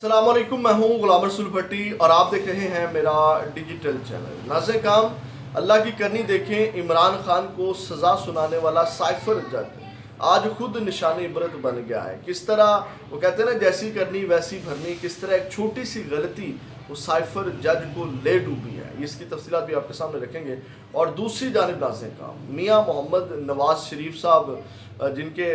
السلام علیکم، میں ہوں غلام رسول بھٹی اور آپ دیکھ رہے ہیں میرا ڈیجیٹل چینل ناظرین کام۔ اللہ کی کرنی دیکھیں، عمران خان کو سزا سنانے والا سائفر جج آج خود نشان عبرت بن گیا ہے۔ کس طرح وہ کہتے ہیں نا، جیسی کرنی ویسی بھرنی، کس طرح ایک چھوٹی سی غلطی وہ سائفر جج کو لے ڈوبی ہے، اس کی تفصیلات بھی آپ کے سامنے رکھیں گے۔ اور دوسری جانب ناظرین کام، میاں محمد نواز شریف صاحب جن کے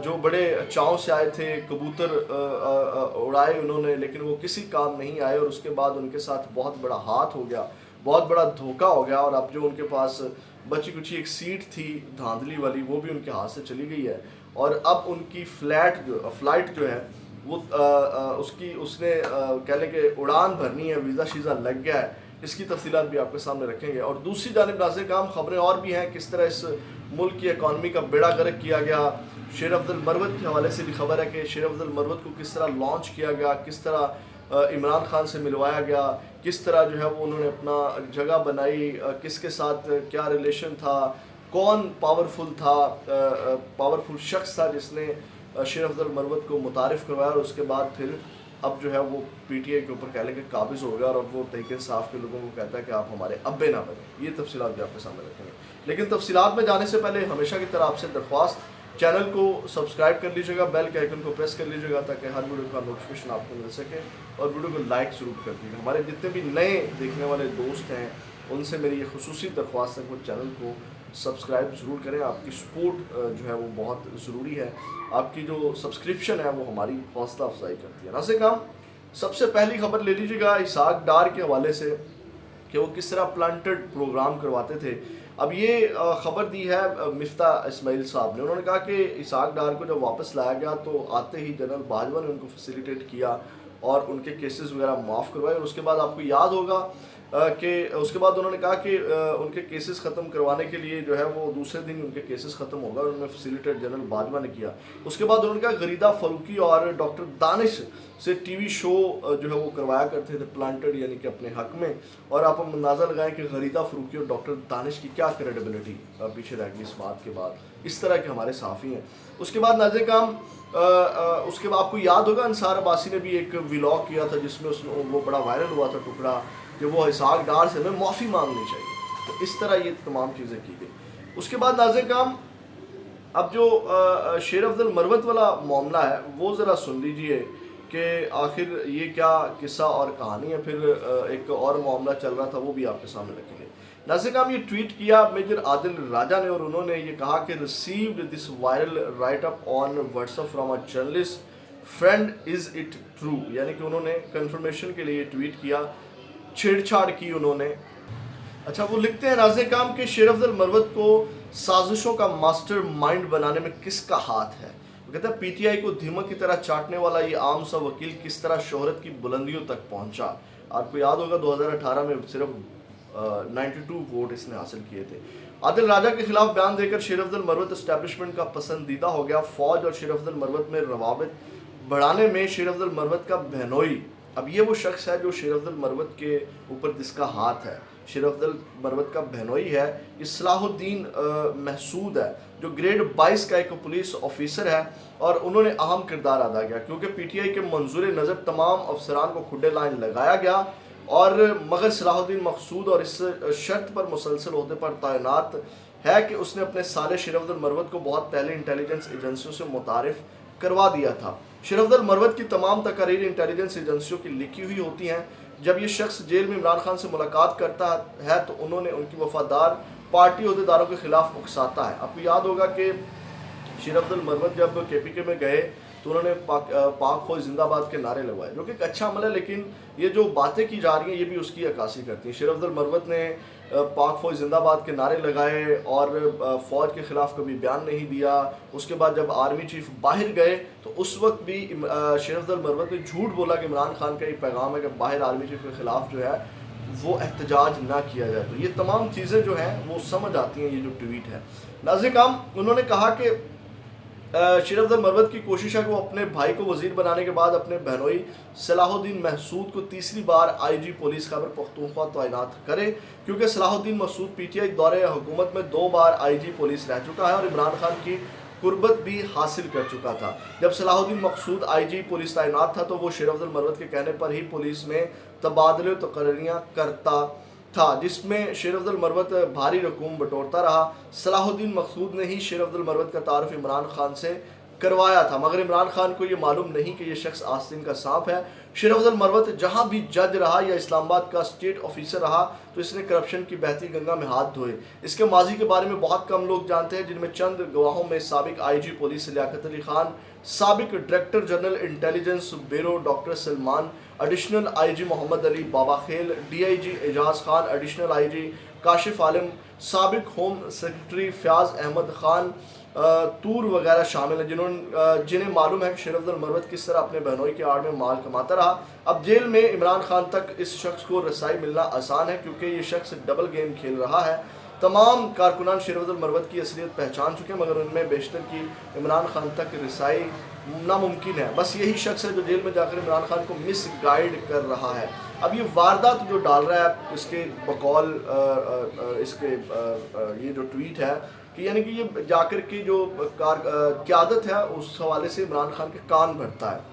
جو بڑے چاؤں سے آئے تھے، کبوتر اڑائے انہوں نے، لیکن وہ کسی کام نہیں آئے، اور اس کے بعد ان کے ساتھ بہت بڑا ہاتھ ہو گیا، بہت بڑا دھوکہ ہو گیا، اور اب جو ان کے پاس بچی کچھ ایک سیٹ تھی دھاندلی والی، وہ بھی ان کے ہاتھ سے چلی گئی ہے، اور اب ان کی فلائٹ جو ہے وہ اس نے کہہ لیں کہ اڑان بھرنی ہے، ویزا شیزا لگ گیا ہے۔ اس کی تفصیلات بھی آپ کے سامنے رکھیں گے۔ اور دوسری جانب ناظرین کام، خبریں اور بھی ہیں، کس طرح اس ملک کی اکانومی کا بیڑا غرق کیا گیا۔ شیر افضل مروت کے حوالے سے بھی خبر ہے کہ شیر افضل مروت کو کس طرح لانچ کیا گیا، کس طرح عمران خان سے ملوایا گیا، کس طرح جو ہے وہ انہوں نے اپنا جگہ بنائی، کس کے ساتھ کیا ریلیشن تھا، کون پاورفل شخص تھا جس نے شیر افضل مروت کو متعارف کروایا، اور اس کے بعد پھر اب جو ہے وہ پی ٹی آئی کے اوپر کہہ لیں کہ قابض ہو گیا، اور اب وہ تحریک انصاف کے لوگوں کو کہتا ہے کہ آپ ہمارے ابے نہ بنیں۔ یہ تفصیلات بھی آپ کے سامنے رکھیں گے، لیکن تفصیلات میں جانے سے پہلے ہمیشہ کی طرح آپ سے درخواست، چینل کو سبسکرائب کر لیجیے گا، بیل کے آئیکن کو پریس کر لیجیے گا تاکہ ہر ویڈیو کا نوٹیفیکیشن آپ کو مل سکے، اور ویڈیو کو لائک ضرور کر دیجیے۔ ہمارے جتنے بھی نئے دیکھنے والے دوست ہیں ان سے میری یہ خصوصی درخواست ہے کہ وہ چینل کو سبسکرائب ضرور کریں۔ آپ کی سپورٹ جو ہے وہ بہت ضروری ہے، آپ کی جو سبسکرپشن ہے وہ ہماری حوصلہ افزائی کرتی ہے۔ ناظرین کام، سب سے پہلی خبر لے لیجیے گا اسحاق ڈار کے حوالے سے کہ وہ کس طرح پلانٹڈ پروگرام کرواتے تھے۔ اب یہ خبر دی ہے مفتاح اسماعیل صاحب نے، انہوں نے کہا کہ اسحاق ڈار کو جب واپس لایا گیا تو آتے ہی جنرل باجوہ نے ان کو فیسیلیٹیٹ کیا اور ان کے کیسز وغیرہ معاف کروائے، اور اس کے بعد آپ کو یاد ہوگا کہ اس کے بعد انہوں نے کہا کہ ان کے کیسز ختم کروانے کے لیے جو ہے وہ دوسرے دن ان کے کیسز ختم ہوگا، اور انہوں نے فیسیلیٹیٹ جنرل باجوہ نے کیا۔ اس کے بعد انہوں نے کہا غریدہ فاروقی اور ڈاکٹر دانش سے ٹی وی شو جو ہے وہ کروایا کرتے تھے پلانٹڈ، یعنی کہ اپنے حق میں، اور آپ اندازہ لگائیں کہ غریدہ فاروقی اور ڈاکٹر دانش کی کیا کریڈیبلٹی پیچھے رہ گئی اس بات کے بعد۔ اس طرح کے ہمارے صحافی ہیں۔ اس کے بعد ناظرین کام، اس کے بعد آپ کو یاد ہوگا انصار عباسی نے بھی ایک ولاگ کیا تھا جس میں وہ بڑا وائرل ہوا تھا ٹکڑا کہ وہ اسحاق ڈار سے ہمیں معافی مانگنی چاہیے، تو اس طرح یہ تمام چیزیں کی گئی۔ اس کے بعد ناظرین کام، اب جو شیر افضل مروت والا معاملہ ہے وہ ذرا سن لیجئے کہ آخر یہ کیا قصہ اور کہانی ہے، پھر ایک اور معاملہ چل رہا تھا وہ بھی آپ کے سامنے رکھیں گے۔ ناظرین کام، یہ ٹویٹ کیا میجر عادل راجہ نے، اور انہوں نے یہ کہا کہ received this viral right up on what's app from a journalist friend is it true, یعنی کہ انہوں نے کنفرمیشن کے لیے ٹویٹ کیا، چھیڑ چھاڑ کی انہوں نے۔ اچھا، وہ لکھتے ہیں ناظرین کام کہ شیر افضل مروت کو سازشوں کا ماسٹر مائنڈ بنانے میں کس کا ہاتھ ہے؟ وہ کہتا ہے پی ٹی آئی کو دھیمک کی طرح چاٹنے والا یہ عام سا وکیل کس طرح شہرت کی بلندیوں تک پہنچا۔ آپ کو یاد ہوگا 2018 میں صرف 92 ووٹ اس نے حاصل کیے تھے۔ عادل راجہ کے خلاف بیان دے کر شیر افضل مروت اسٹیبلشمنٹ کا پسندیدہ ہو گیا۔ فوج اور شیر افضل مروت میں روابط بڑھانے میں شیر افضل مروت کا بہنوئی۔ اب یہ وہ شخص ہے جو شیر افضل مروت کے اوپر جس کا ہاتھ ہے، شیر افضل مروت کا بہنوئی ہے، یہ صلاح الدین محسود ہے جو گریڈ 22 کا ایک پولیس آفیسر ہے، اور انہوں نے اہم کردار ادا کیا کیونکہ پی ٹی آئی کے منظور نظر تمام افسران کو کھڈے لائن لگایا گیا، اور مگر صلاح الدین محسود اور اس شرط پر مسلسل عہدے پر تعینات ہے کہ اس نے اپنے سالے شیر افضل مروت کو بہت پہلے انٹیلیجنس ایجنسیوں سے متعارف کروا دیا تھا۔ شیر افضل مروت کی تمام تقاریر انٹیلیجنس ایجنسیوں کی لکھی ہوئی ہوتی ہیں۔ جب یہ شخص جیل میں عمران خان سے ملاقات کرتا ہے تو انہوں نے ان کی وفادار پارٹی عہدیداروں کے خلاف اکساتا ہے۔ آپ کو یاد ہوگا کہ شیر افضل مروت جب کے پی کے میں گئے تو انہوں نے پاک فوج زندہ باد کے نعرے لگوائے، جو کہ ایک اچھا عمل ہے، لیکن یہ جو باتیں کی جا رہی ہیں یہ بھی اس کی عکاسی کرتی ہیں۔ شیر افضل مروت نے پاک فوج زندہ باد کے نعرے لگائے اور فوج کے خلاف کبھی بیان نہیں دیا۔ اس کے بعد جب آرمی چیف باہر گئے تو اس وقت بھی شیر افضل مروت نے جھوٹ بولا کہ عمران خان کا یہ پیغام ہے کہ باہر آرمی چیف کے خلاف جو ہے وہ احتجاج نہ کیا جائے۔ تو یہ تمام چیزیں جو ہیں وہ سمجھ آتی ہیں، یہ جو ٹویٹ ہے۔ ناظرین کام، انہوں نے کہا کہ شیر افضل مروت کی کوشش ہے کہ وہ اپنے بھائی کو وزیر بنانے کے بعد اپنے بہنوئی صلاح الدین محسود کو تیسری بار آئی جی پولیس خیبر پختونخوا تعینات کرے، کیونکہ صلاح الدین محسود پی ٹی آئی دورے حکومت میں 2 بار آئی جی پولیس رہ چکا ہے اور عمران خان کی قربت بھی حاصل کر چکا تھا۔ جب صلاح الدین مقصود آئی جی پولیس تعینات تھا تو وہ شیر افضل مروت کے کہنے پر ہی پولیس میں تبادلے و تقرریاں کرتا تھا، جس میں شیر افضل مروت بھاری رقوم بٹورتا رہا۔ صلاح الدین مقصود نے ہی شیر افضل مروت کا تعارف عمران خان سے کروایا تھا، مگر عمران خان کو یہ معلوم نہیں کہ یہ شخص آستین کا سانپ ہے۔ شیر افضل مروت جہاں بھی جج رہا یا اسلام آباد کا اسٹیٹ آفیسر رہا تو اس نے کرپشن کی بہتی گنگا میں ہاتھ دھوئے۔ اس کے ماضی کے بارے میں بہت کم لوگ جانتے ہیں، جن میں چند گواہوں میں سابق آئی جی پولیس لیاقت علی خان، سابق director general intelligence bureau doctor Salman, additional I G Muhammad Ali Baba Khel, D I G Ijaz Khan, additional I G Kashif Alam, سابق ہوم سیکرٹری فیاض احمد خان تور وغیرہ شامل ہیں، جنہیں معلوم ہے کہ شیر افضل مروت کس طرح اپنے بہنوئی کے آڑ میں مال کماتا رہا۔ اب جیل میں عمران خان تک اس شخص کو رسائی ملنا آسان ہے، کیونکہ یہ شخص ڈبل گیم کھیل رہا ہے۔ تمام کارکنان شیر افضل مروت کی اصلیت پہچان چکے ہیں، مگر ان میں بیشتر کی عمران خان تک رسائی ناممکن ہے۔ بس یہی شخص ہے جو جیل میں جا کر عمران خان کو مس گائیڈ کر رہا ہے۔ اب یہ واردات جو ڈال رہا ہے اس کے بقول اس کے یہ جو ٹویٹ ہے کہ یعنی کہ یہ جا کر کی جو قیادت ہے اس حوالے سے عمران خان کے کان بھرتا ہے۔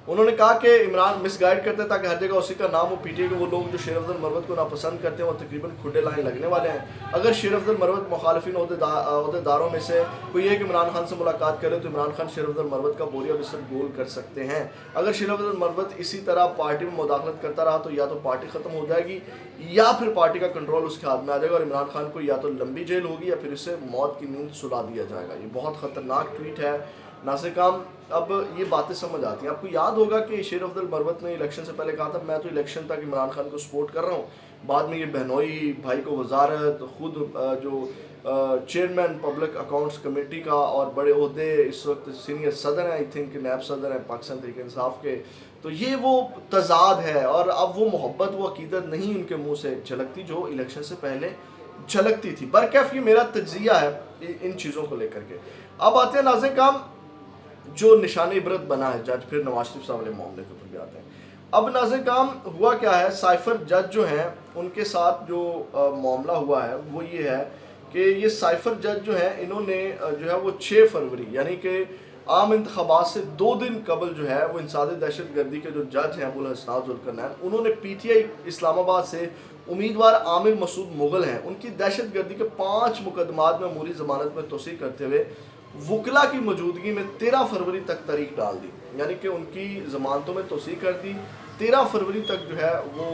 انہوں نے کہا کہ عمران مس گائیڈ کرتے تاکہ ہر جگہ اسی کا نام ہو، پی ٹی آئی کے وہ لوگ جو شیر افضل مروت کو ناپسند کرتے ہیں وہ تقریباً کھڈے لائن لگنے والے ہیں۔ اگر شیر افضل مروت مخالفین عہدیداروں میں سے کوئی ایک عمران خان سے ملاقات کرے تو عمران خان شیر افضل مروت کا بوریا بستر گول کر سکتے ہیں۔ اگر شیر افضل مروت اسی طرح پارٹی میں مداخلت کرتا رہا تو یا تو پارٹی ختم ہو جائے گی یا پھر پارٹی کا کنٹرول اس کے ہاتھ میں آ جائے گا، اور عمران خان کو یا تو لمبی جیل ہوگی یا پھر اسے موت کی نیند سلا دیا جائے گا۔ یہ بہت خطرناک ٹویٹ ہے۔ ناظرین کرام، اب یہ باتیں سمجھ آتی ہیں۔ آپ کو یاد ہوگا کہ شیر افضل مروت نے الیکشن سے پہلے کہا تھا میں تو الیکشن تک عمران خان کو سپورٹ کر رہا ہوں، بعد میں یہ بہنوئی، بھائی کو وزارت، خود جو چیئرمین پبلک اکاؤنٹس کمیٹی کا اور بڑے عہدے، اس وقت سینئر صدر ہیں، آئی تھنک نیب صدر ہیں پاکستان تحریک انصاف کے، تو یہ وہ تضاد ہے، اور اب وہ محبت، وہ عقیدت نہیں ان کے منہ سے جھلکتی جو الیکشن سے پہلے جھلکتی تھی۔ برکیف یہ میرا تجزیہ ہے ان چیزوں کو لے کر کے۔ اب آتے ہیں ناظرین کرام جو نشان عبرت بنا ہے جج، پھر نواز شریف صاحب والے معاملے کے اوپر بھی آتے ہیں۔ اب ناظرین کرام ہوا کیا ہے، سائفر جج جو ہیں ان کے ساتھ جو معاملہ ہوا ہے وہ یہ ہے کہ یہ سائفر جج جو ہیں انہوں نے جو ہے وہ 6 فروری یعنی کہ عام انتخابات سے 2 دن قبل جو ہے وہ انسداد دہشت گردی کے جو جج ہیں ابوالحسنات ذوالقرنین، انہوں نے پی ٹی آئی اسلام آباد سے امیدوار عامر مسعود مغل ہیں، ان کی دہشت گردی کے 5 مقدمات میں عموری ضمانت میں توسیع کرتے ہوئے وکلا کی موجودگی میں 13 فروری تک تاریخ ڈال دی، یعنی کہ ان کی ضمانتوں میں توسیع کر دی، 13 فروری تک جو ہے وہ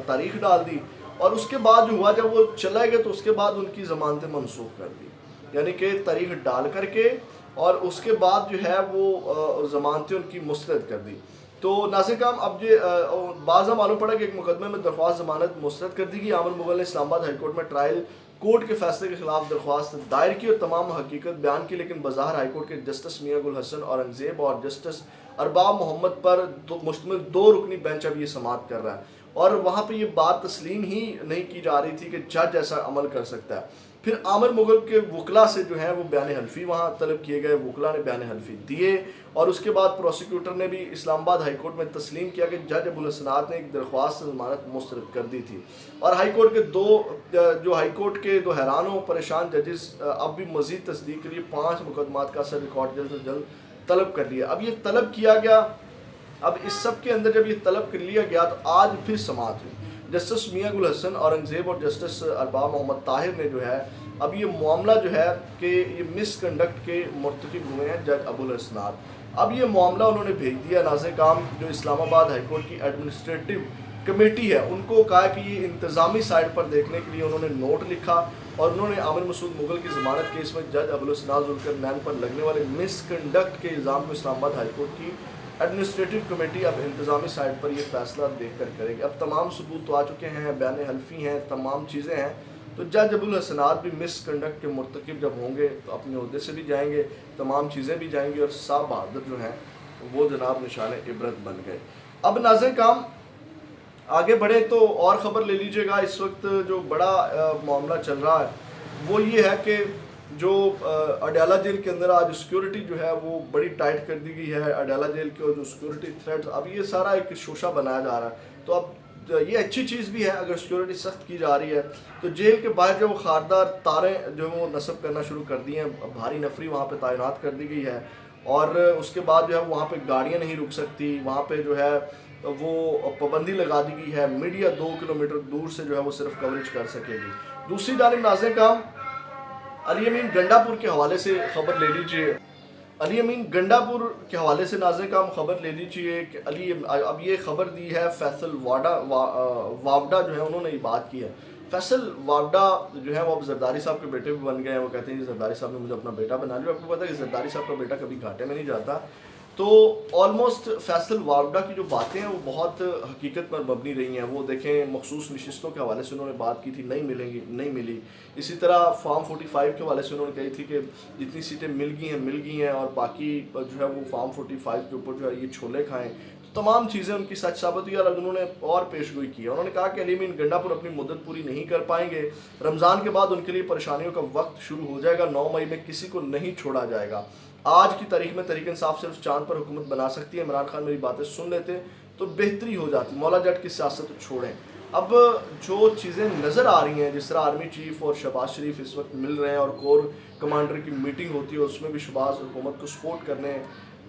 تاریخ ڈال دی، اور اس کے بعد جو ہوا جب وہ چلے گئے تو اس کے بعد ان کی ضمانتیں منسوخ کر دی، یعنی کہ تاریخ ڈال کر کے اور اس کے بعد جو ہے وہ ضمانتیں ان کی مسترد کر دی۔ تو ناظرین کرام اب یہ بعض معلوم پڑا کہ ایک مقدمے میں درخواست ضمانت مسترد کر دی گئی۔ عامر مغل نے اسلام آباد ہائی کورٹ میں ٹرائل کورٹ کے فیصلے کے خلاف درخواست دائر کی اور تمام حقیقت بیان کی، لیکن بظاہر ہائی کورٹ کے جسٹس میاں گل حسن اورنگزیب اور جسٹس ارباب محمد پر مشتمل 2 رکنی بینچ اب یہ سماعت کر رہا ہے، اور وہاں پہ یہ بات تسلیم ہی نہیں کی جا رہی تھی کہ جج ایسا عمل کر سکتا ہے۔ پھر عامر مغل کے وکلا سے جو ہیں وہ بیان حلفی وہاں طلب کیے گئے، وکلا نے بیان حلفی دیے، اور اس کے بعد پروسیکیوٹر نے بھی اسلام آباد ہائی کورٹ میں تسلیم کیا کہ جج ابوالحسنات نے ایک درخواست ضمانت مسترد کر دی تھی، اور ہائی کورٹ کے دو حیران و پریشان ججز اب بھی مزید تصدیق کے لیے 5 مقدمات کا اثر ریکارڈ جلد سے جلد طلب کر لیا۔ اب یہ طلب کیا گیا، اب اس سب کے اندر جب یہ طلب کر لیا گیا تو آج پھر سماعت ہوئی۔ جسٹس میاں گل حسن اورنگزیب اور جسٹس ارباب محمد طاہر نے جو ہے اب یہ معاملہ جو ہے کہ یہ مس کنڈکٹ کے مرتکب ہوئے ہیں جج ابوالحسنات، اب یہ معاملہ انہوں نے بھیج دیا ناظرین کرام جو اسلام آباد ہائی کورٹ کی ایڈمنسٹریٹو کمیٹی ہے، ان کو کہا کہ یہ انتظامی سائٹ پر دیکھنے کے لیے انہوں نے نوٹ لکھا، اور انہوں نے عامر مسعود مغل کی ضمانت کیس میں جج ابوالحسنات ذوالقرنین پر لگنے والے مس کنڈکٹ کے الزام کو اسلام آباد ہائی کورٹ کی ایڈمنسٹریٹو کمیٹی اب انتظامی سائٹ پر یہ فیصلہ دیکھ کر کرے گی۔ اب تمام ثبوت تو آ چکے ہیں، بیان حلفی ہیں، تمام چیزیں ہیں، تو جج ابوالحسنات بھی مس کنڈکٹ کے مرتکب جب ہوں گے تو اپنے عہدے سے بھی جائیں گے، تمام چیزیں بھی جائیں گی، اور صاحب بہادر جو ہیں وہ جناب نشان عبرت بن گئے۔ اب ناظرین کرام آگے بڑھیں تو اور خبر لے لیجئے گا۔ اس وقت جو بڑا معاملہ چل رہا ہے وہ یہ ہے کہ جو اڈیالہ جیل کے اندر آج سیکیورٹی جو ہے وہ بڑی ٹائٹ کر دی گئی ہے، اڈیالہ جیل کے جو سیکیورٹی تھریٹس، اب یہ سارا ایک شوشہ بنایا جا رہا ہے، تو اب یہ اچھی چیز بھی ہے اگر سیکورٹی سخت کی جا رہی ہے. تو جیل کے باہر جو وہ خاردار تاریں جو وہ نصب کرنا شروع کر دی ہیں, بھاری نفری وہاں پہ تعینات کر دی گئی ہے, اور اس کے بعد جو ہے وہاں پہ گاڑیاں نہیں رک سکتی, وہاں پہ جو ہے وہ پابندی لگا دی گئی ہے, میڈیا 2 کلومیٹر دور سے جو ہے وہ صرف کوریج کر سکے گی. دوسری جانب ناظرین کرام, علی امین گنڈا پور کے حوالے سے خبر لے لیجئے. علی امین گنڈا پور کے حوالے سے ناظرین کرام خبر لے لیجئے کہ اب یہ خبر دی ہے فیصل واوڈا جو ہے انہوں نے یہ بات کی ہے. فیصل واوڈا جو ہے وہ اب زرداری صاحب کے بیٹے بھی بن گئے ہیں. وہ کہتے ہیں کہ زرداری صاحب نے مجھے اپنا بیٹا بنا لیا. آپ کو پتہ ہے کہ زرداری صاحب کا بیٹا کبھی گھاٹے میں نہیں جاتا. تو آلموسٹ فیصل واوڈا کی جو باتیں ہیں وہ بہت حقیقت پر مبنی رہی ہیں. وہ دیکھیں مخصوص نشستوں کے حوالے سے انہوں نے بات کی تھی, نہیں ملیں گی, نہیں ملی. اسی طرح فارم 45 کے حوالے سے انہوں نے کہی تھی کہ جتنی سیٹیں مل گئی ہیں اور باقی جو ہے وہ فارم 45 کے اوپر جو ہے یہ چھولے کھائیں. تو تمام چیزیں ان کی سچ ثابت ہوئی اور انہوں نے اور پیش گوئی کی ہے. انہوں نے کہا کہ علی امین گنڈا پور اپنی مدت پوری نہیں کر پائیں گے. رمضان کے بعد ان کے لیے پریشانیوں کا وقت شروع ہو جائے گا. 9 مئی میں کسی کو نہیں چھوڑا جائے گا. آج کی تاریخ میں تحریک انصاف صرف چاند پر حکومت بنا سکتی ہے. عمران خان میری باتیں سن لیتے تو بہتری ہو جاتی. مولا جٹ کی سیاست چھوڑیں. اب جو چیزیں نظر آ رہی ہیں, جس طرح آرمی چیف اور شہباز شریف اس وقت مل رہے ہیں اور کور کمانڈر کی میٹنگ ہوتی ہے, اس میں بھی شہباز حکومت کو سپورٹ کرنے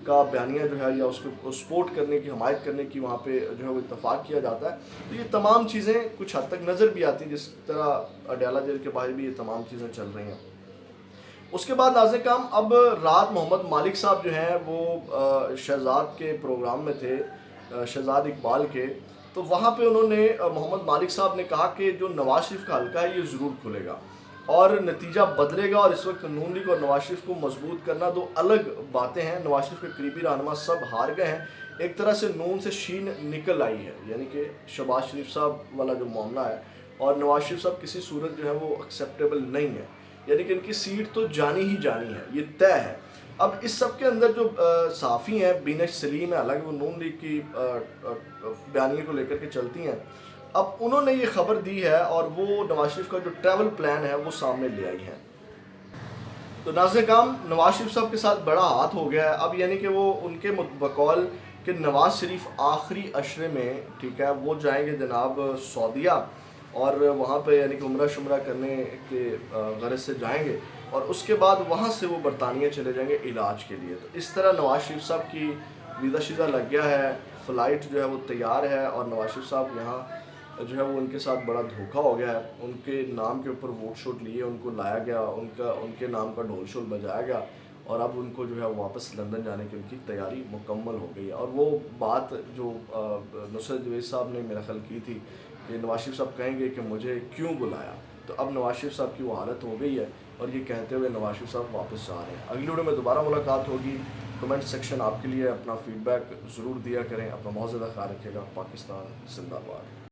کا بیانیہ جو ہے یا اس کو سپورٹ کرنے کی, حمایت کرنے کی وہاں پہ جو ہے وہ اتفاق کیا جاتا ہے. تو یہ تمام چیزیں کچھ حد تک نظر بھی آتی ہیں, جس طرح اڈیالہ جیل کے باہر بھی یہ تمام چیزیں چل رہی ہیں. اس کے بعد ناظرین کرام اب رات محمد مالک صاحب جو ہیں وہ شہزاد کے پروگرام میں تھے, شہزاد اقبال کے. تو وہاں پہ انہوں نے محمد مالک صاحب نے کہا کہ جو نواز شریف کا حلقہ ہے یہ ضرور کھلے گا اور نتیجہ بدلے گا. اور اس وقت نون لیگ اور نواز شریف کو مضبوط کرنا دو الگ باتیں ہیں. نواز شریف کے قریبی رہنما سب ہار گئے ہیں. ایک طرح سے نون سے شین نکل آئی ہے, یعنی کہ شہباز شریف صاحب والا جو معاملہ ہے اور نواز شریف صاحب کسی صورت جو ہے وہ ایکسیپٹیبل نہیں ہے, یعنی کہ ان کی سیٹ تو جانی ہی جانی ہے, یہ طے ہے. اب اس سب کے اندر جو صحافی ہیں, بینش سلیم ہے, حالانکہ وہ نون لیگ کی بیانیے کو لے کر کے چلتی ہیں, اب انہوں نے یہ خبر دی ہے اور وہ نواز شریف کا جو ٹریول پلان ہے وہ سامنے لے آئی ہیں. تو ناظرین کرام نواز شریف صاحب کے ساتھ بڑا ہاتھ ہو گیا ہے اب, یعنی کہ وہ ان کے بقول کہ نواز شریف آخری عشرے میں ٹھیک ہے وہ جائیں گے جناب سعودیہ, اور وہاں پہ یعنی کہ عمرہ شمرہ کرنے کے غرض سے جائیں گے, اور اس کے بعد وہاں سے وہ برطانیہ چلے جائیں گے علاج کے لیے. تو اس طرح نواز شریف صاحب کی ویزا شیزا لگ گیا ہے, فلائٹ جو ہے وہ تیار ہے, اور نواز شریف صاحب یہاں جو ہے وہ ان کے ساتھ بڑا دھوکہ ہو گیا ہے. ان کے نام کے اوپر ووٹ شوٹ لیے, ان کو لایا گیا, ان کے نام کا ڈھول شول بجایا گیا, اور اب ان کو جو ہے واپس لندن جانے کی ان کی تیاری مکمل ہو گئی ہے. اور وہ بات جو نصرت جوید صاحب نے میرا خیال کی تھی کہ نواز شریف صاحب کہیں گے کہ مجھے کیوں بلایا, تو اب نواز شریف صاحب کی وہ حالت ہو گئی ہے, اور یہ کہتے ہوئے نواز شریف صاحب واپس جا رہے ہیں. اگلی ویڈیو میں دوبارہ ملاقات ہوگی. کمنٹ سیکشن آپ کے لیے, اپنا فیڈ بیک ضرور دیا کریں. اپنا بہت زیادہ خیال رکھیے گا. پاکستان زندہ باد.